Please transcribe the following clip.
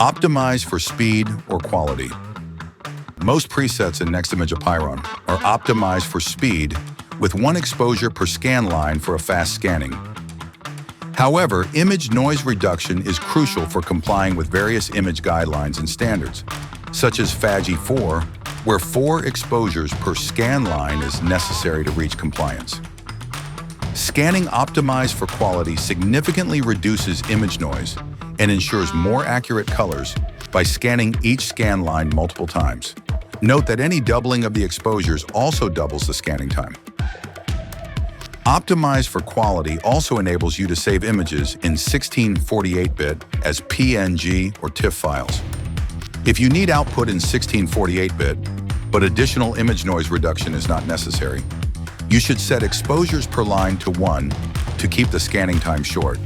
Optimize for speed or quality. Most presets in NextImage Apeiron are optimized for speed with 1 exposure per scan line for a fast scanning. However, image noise reduction is crucial for complying with various image guidelines and standards, such as FADGI 4, where 4 exposures per scan line is necessary to reach compliance. Scanning optimized for quality significantly reduces image noise and ensures more accurate colors by scanning each scan line multiple times. Note that any doubling of the exposures also doubles the scanning time. Optimize for quality also enables you to save images in 1648-bit as PNG or TIFF files. If you need output in 1648-bit, but additional image noise reduction is not necessary, you should set exposures per line to 1 to keep the scanning time short.